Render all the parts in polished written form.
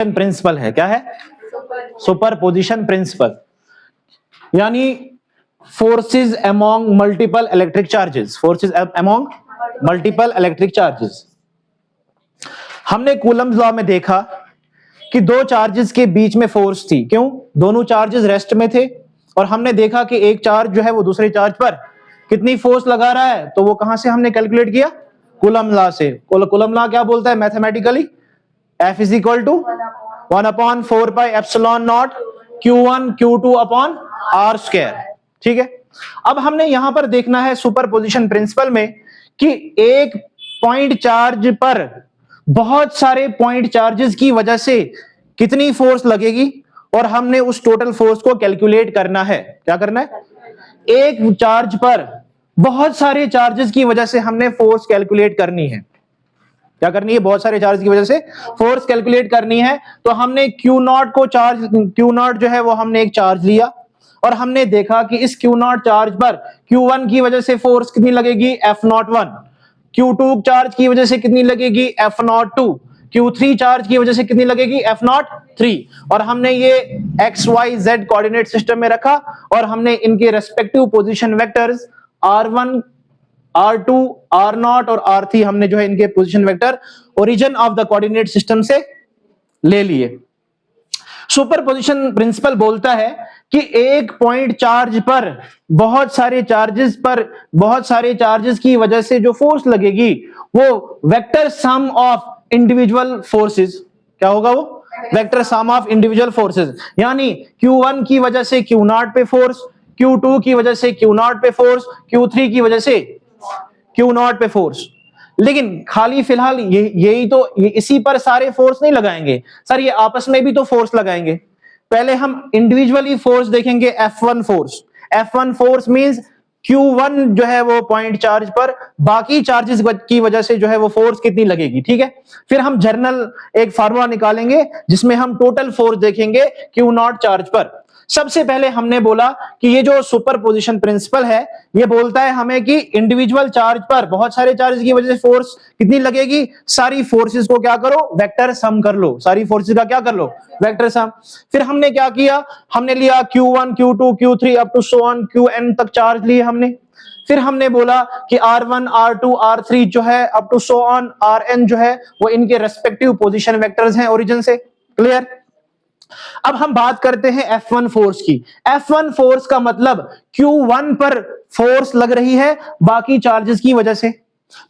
Principal है, क्या है? सुपरपोजिशन प्रिंसिपल, यानी forces among multiple electric charges, forces among multiple electric charges. हमने कूलम्स लॉ में देखा कि दो चार्जेस के बीच में फोर्स थी, क्यों? दोनों चार्जेस रेस्ट में थे और हमने देखा कि एक चार्ज जो है वो दूसरे चार्ज पर कितनी फोर्स लगा रहा है, तो वो कहां से हमने कैलकुलेट किया? कूलम लॉ से। कूलम लॉ क्या बोलता है mathematically? F is equal to 1/4 pi epsilon naught Q1 Q2 upon R square. ठीक है, अब हमने यहां पर देखना है सुपरपोजिशन प्रिंसिपल में कि एक पॉइंट चार्ज पर बहुत सारे पॉइंट चार्जेस की वजह से कितनी फोर्स लगेगी और हमने उस टोटल फोर्स को कैलकुलेट करना है। क्या करना है? एक चार्ज पर बहुत सारे चार्जेस की वजह से हमने फोर्स कैलकुलेट करनी है। क्या करनी है? बहुत सारे चार्ज की वजह से फोर्स कैलकुलेट करनी है। तो हमने Q0 को चार्ज, Q0 जो है वो हमने एक चार्ज लिया और हमने देखा कि इस Q0 चार्ज पर Q1 की वजह से फोर्स कितनी लगेगी? F01। Q2 चार्ज की वजह से कितनी लगेगी? F02। Q3 चार्ज की वजह से कितनी लगेगी? F03। और हमने ये XYZ कोऑर्डिनेट सिस्टम में रखा और हमने इनके respective position vectors R1, R2, R0 और R3 हमने जो है इनके position vector origin of the coordinate system से ले लिए। सुपरपोजिशन प्रिंसिपल बोलता है कि एक पॉइंट चार्ज पर बहुत सारे चार्जेस की वजह से जो फोर्स लगेगी वो vector sum of individual forces, क्या होगा? वो vector sum of individual forces, यानी Q1 की वजह से Q0 पे फोर्स, Q2 की वजह से Q0 पे फोर्स, Q3 की वजह से Q0 पे फोर्स। लेकिन खाली फिलहाल इसी पर सारे फोर्स नहीं लगाएंगे सर, ये आपस में भी तो फोर्स लगाएंगे। पहले हम इंडिविजुअली फोर्स देखेंगे। F1 force, F1 force means Q1 जो है वो पॉइंट चार्ज पर बाकी चार्जेस की वजह से जो है वो फोर्स कितनी लगेगी। ठीक है, फिर हम जर्नल एक फार्मूला निकालेंगे जिसमें हम टोटल फोर्स देखेंगे Q0 चार्ज पर। सबसे पहले हमने बोला कि ये जो सुपरपोजिशन प्रिंसिपल है ये बोलता है हमें कि इंडिविजुअल चार्ज पर बहुत सारे चार्ज की वजह से फोर्स कितनी लगेगी? सारी फोर्सेस को क्या करो? वेक्टर सम कर लो। सारी फोर्सेस का क्या कर लो? Vector sum. फिर हमने क्या किया? हमने लिया Q1 Q2 Q3 up to so on Qn तक चार्ज लिए हमने। फिर हमने बोला कि R1 R2 R3 जो है up to so on Rn जो है वो इनके रेस्पेक्टिव पोजीशन वेक्टर्स हैं ओरिजिन से। क्लियर? अब हम बात करते हैं F1 फोर्स की। F1 फोर्स का मतलब Q1 पर फोर्स लग रही है बाकी चार्जेस की वजह से,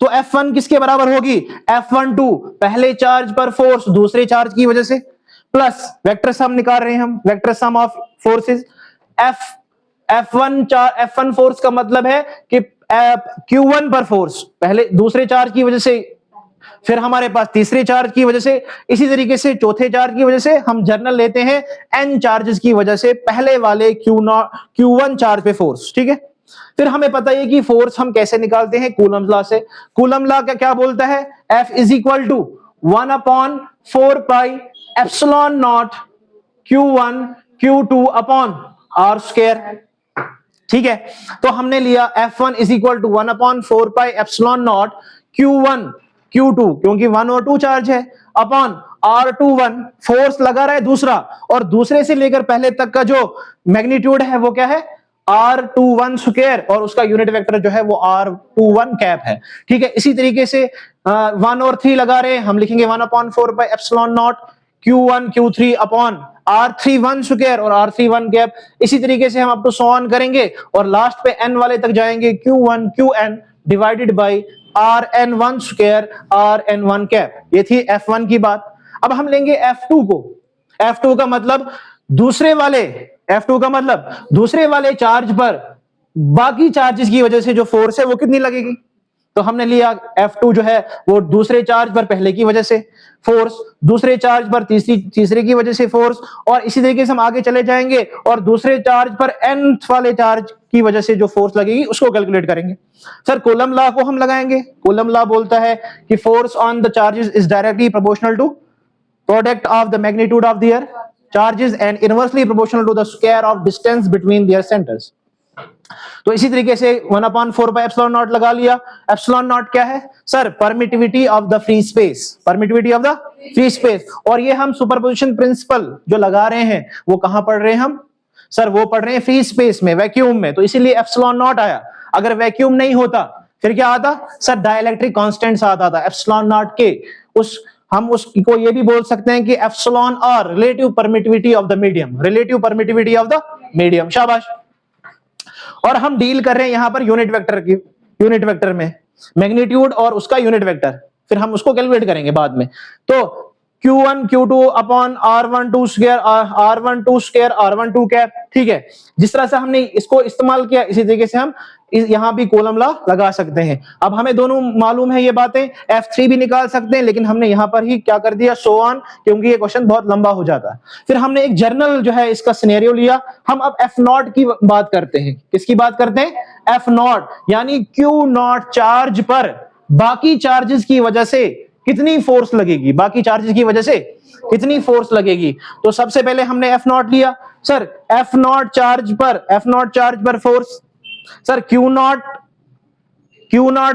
तो F1 किसके बराबर होगी? F12 पहले चार्ज पर फोर्स दूसरे चार्ज की वजह से, प्लस वेक्टर सम निकाल रहे हैं हम, vector sum of forces. F1 force का मतलब है कि Q1 पर फोर्स पहले दूसरे चार्ज की वजह से, फिर हमारे पास तीसरे चार्ज की वजह से, इसी तरीके से चौथे चार्ज की वजह से। हम जर्नल लेते हैं n चार्जेस की वजह से पहले वाले Q1 चार्ज पे फोर्स। ठीक है, फिर हमें पता है कि फोर्स हम कैसे निकालते हैं? कूलम लॉ से। कूलम लॉ क्या बोलता है? F is equal to 1/4 pi epsilon naught Q1 Q2 upon R square. ठीक है, तो हमने लिया F1 is equal to 1/4 pi epsilon naught Q1 Q2 क्योंकि 1 और 2 चार्ज है अपॉन R21 फोर्स लगा रहा है दूसरा, और दूसरे से लेकर पहले तक का जो मैग्नीट्यूड है वो क्या है? R21 स्क्वायर, और उसका यूनिट वेक्टर जो है वो R21 कैप है। ठीक है, इसी तरीके से 1 और 3 लगा रहे हैं, हम लिखेंगे 1/4 pi epsilon naught Q1 Q3 upon R31 square और R31 कैप। इसी तरीके से हम अप टू सो ऑन करेंगे और लास्ट पे n वाले तक जाएंगे, Q1 Qn divided by Rn1 square Rn1 cap. ये थी F1 की बात। अब हम लेंगे F2 को। F2 का मतलब दूसरे वाले चार्ज पर बाकी चार्जेस की वजह से जो फोर्स है वो कितनी लगेगी? तो हमने लिया F2 जो है वो दूसरे चार्ज पर पहले की वजह से फोर्स, दूसरे चार्ज पर तीसरे की वजह से फोर्स, और इसी तरीके से हम आगे चले जाएंगे और दूसरे चार्ज पर nth वाले चार्ज की वजह से जो फोर्स लगेगी उसको कैलकुलेट करेंगे। सर कूलम लॉ को हम लगाएंगे। कूलम लॉ बोलता है कि force on the charges is directly proportional to product of the magnitude of their charges and inversely proportional to the square of distance between their centres. तो इसी तरीके से 1/4 पाई एप्सिलॉन नॉट लगा लिया। Epsilon not क्या है sir? Permittivity of the free space, permittivity of the free space. और ये हम सुपरपोजिशन प्रिंसिपल जो लगा रहे हैं वो कहां पढ़ रहे हैं हम? सर वो पढ़ रहे हैं फ्री स्पेस में, वैक्यूम में, तो इसीलिए एप्सिलॉन नॉट आया। अगर वैक्यूम नहीं होता फिर क्या आता? सर डाइलेक्ट्रिक कांस्टेंट्स आता था एप्सिलॉन नॉट के। हम उसको ये भी बोल सकते हैं कि एप्सिलॉन और relative permittivity of the medium, relative permittivity of the medium. शाबाश। और हम डील कर रहे हैं यहां पर यूनिट वेक्टर की, यूनिट वेक्टर में मैग्नीट्यूड और उसका यूनिट वेक्टर, फिर हम उसको कैलकुलेट करेंगे बाद में। तो Q1 Q2 upon R12 square, R12 square, R12 cap, ठीक है। जिस तरह से हमने इसको इस्तेमाल किया इसी तरीके से हम यहां भी कॉलम लॉ लगा सकते हैं। अब हमें दोनों मालूम है ये बातें, F3 भी निकाल सकते हैं, लेकिन हमने यहां पर ही क्या कर दिया, सो ऑन, क्योंकि ये क्वेश्चन बहुत लंबा हो जाता है। फिर हमने एक जर्नल जो है इसका सिनेरियो लिया। हम अब F0 की बात करते हैं। किसकी बात करते हैं? F0, यानी Q0 चार्ज पर बाकी चार्जेस की वजह से कितनी फोर्स लगेगी, बाकी चार्जेस की वजह से कितनी फोर्स लगेगी। तो सबसे पहले हमने F0 लिया। सर F0 चार्ज पर फोर्स, सर Q0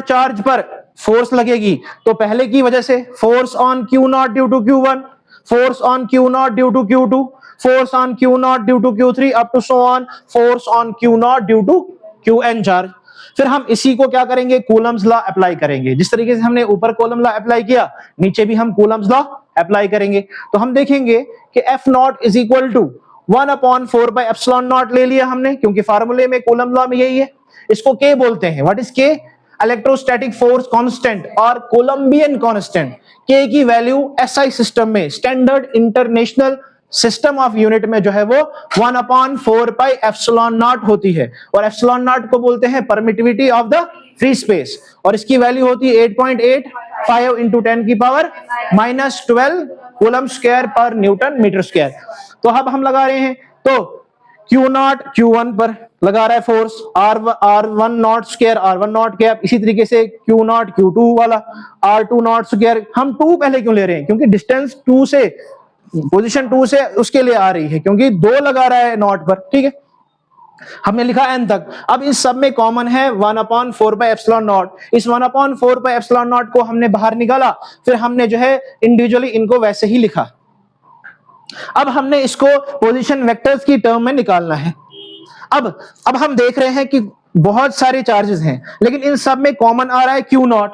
चार्ज पर फोर्स लगेगी, तो पहले की वजह से force on Q0 due to Q1, force on Q0 due to Q2, force on Q0 due to Q3 up to so on, force on Q0 due to Qn charge. फिर हम इसी को क्या करेंगे, कूलम्स लॉ अप्लाई करेंगे। जिस तरीके से हमने ऊपर कूलम लॉ अप्लाई किया, नीचे भी हम कूलम्स लॉ अप्लाई करेंगे। तो हम देखेंगे कि F0 is equal to 1/4 by epsilon naught ले लिया हमने, क्योंकि फार्मूले में कूलम लॉ में यही है। इसको K बोलते हैं। What is K? Electrostatic force constant और कोलंबियन कांस्टेंट। K की वैल्यू SI सिस्टम में, standard international system of unit में जो है वो 1/4 पाई एप्सिलॉन नॉट होती है। और एप्सिलॉन नॉट को बोलते हैं permittivity of the free space, और इसकी वैल्यू होती है 8.85 इंटू 10 की पावर -12 कूलम स्क्वायर पर न्यूटन मीटर स्क्वायर। तो अब हम लगा रहे हैं, तो Q0 Q1 पर लगा रहा है force, R1 not square, R1 not cap. इसी तरीके से Q0 Q2 वाला R2 नॉट स्क्वायर। हम 2 पहले क्यों ले रहे हैं? क्योंकि डिस्टेंस 2 से, पोजीशन 2 से उसके लिए आ रही है, क्योंकि 2 लगा रहा है नॉट पर, ठीक है। हमने लिखा n तक। अब इस सब में कॉमन है 1/4 बाय एप्सिलॉन नॉट। इस 1/4 बाय एप्सिलॉन नॉट को हमने बाहर निकाला, फिर हमने जो है इंडिविजुअली इनको वैसे ही लिखा। अब हमने इसको पोजीशन वेक्टर्स की टर्म में निकालना है। अब हम देख रहे हैं कि बहुत सारे चार्जेस हैं, लेकिन इन सब में कॉमन आ रहा है Q0,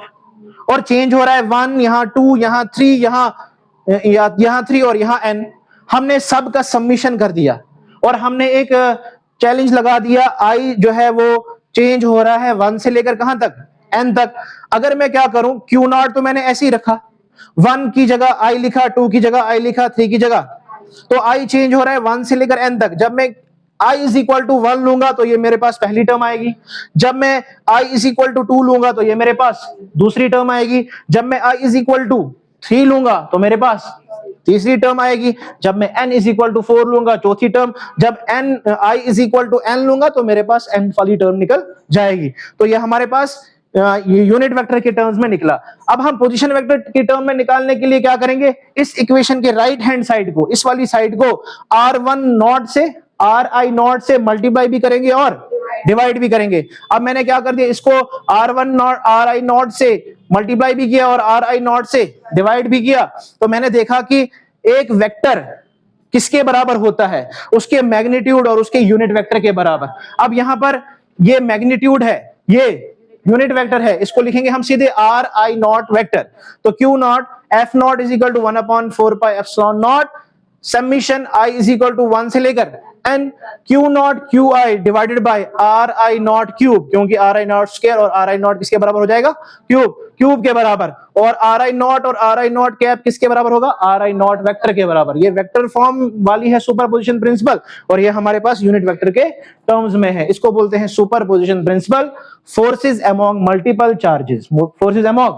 और चेंज हो रहा है 1, यहां 2, यहां 3, यहां 3 और यहां n। हमने सब का सबमिशन कर दिया और हमने एक चैलेंज लगा दिया, I जो है वो चेंज हो रहा है 1 से लेकर कहां तक, n तक। अगर मैं क्या करूं, Q0 तो मैंने ऐसे ही रखा, 1 की जगह I लिखा, 2 की जगह I लिखा, 3 की जगह, तो I चेंज हो रहा है 1 से लेकर n तक। जब मैं I इज इक्वल टू 1 लूंगा तो ये मेरे पास पहली टर्म आएगी। जब मैं I इज इक्वल टू 2 लूंगा तो ये मेरे पास दूसरी टर्म आएगी। जब मैं I इज इक्वल टू 3 लूंगा तो मेरे पास तीसरी टर्म आएगी। जब मैं n इज इक्वल टू 4 लूंगा, चौथी टर्म। जब I is equal to n लूंगा तो मेरे पास n वाली टर्म निकल जाएगी। तो ये हमारे पास यूनिट वेक्टर के टर्म्स में निकला। अब हम पोजीशन वेक्टर के टर्म में निकालने के लिए क्या करेंगे, इस इक्वेशन के राइट हैंड साइड को, इस वाली साइड को R1 नॉट से, RI नॉट से मल्टीप्लाई भी करेंगे और डिवाइड भी करेंगे। अब मैंने क्या कर दिया, इसको R1 नॉट, RI नॉट से मल्टीप्लाई भी किया और RI नॉट से डिवाइड भी किया। तो मैंने देखा कि एक वेक्टर किसके बराबर होता है, उसके मैग्नीट्यूड और उसके यूनिट वेक्टर के बराबर। अब यहां पर ये मैग्नीट्यूड है, ये यूनिट वेक्टर है, इसको लिखेंगे हम सीधे RI नॉट वेक्टर। तो Q0 F0 is equal to 1/4 pi epsilon naught summation I is equal to 1 से लेकर n Q0 QI divided by RI naught cube, क्योंकि RI नॉट स्क्वायर और RI नॉट किसके बराबर हो जाएगा, क्यूब के बराबर। और RI नॉट और RI नॉट कैप किसके बराबर होगा, RI नॉट वेक्टर के बराबर। ये वेक्टर फॉर्म वाली है सुपरपोजिशन प्रिंसिपल, और ये हमारे पास यूनिट वेक्टर के टर्म्स में है। इसको बोलते हैं superposition principle, forces among multiple charges, forces among.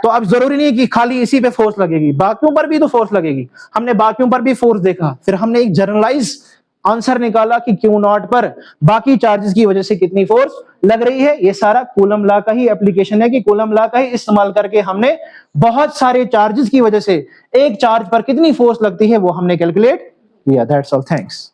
तो अब जरूरी नहीं कि खाली इसी पे फोर्स लगेगी, बाकियों पर भी तो फोर्स लगेगी। हमने बाकियों पर भी फोर्स देखा, फिर हमने एक जनरलाइज आंसर निकाला कि Q0 पर बाकी चार्जेस की वजह से कितनी फोर्स लग रही है। ये सारा कूलम लॉ का ही एप्लीकेशन है कि कूलम लॉ का ही इस्तेमाल करके हमने बहुत सारे चार्जेस की वजह से एक चार्ज पर कितनी फोर्स लगती है वो हमने कैलकुलेट किया। That's all, thanks.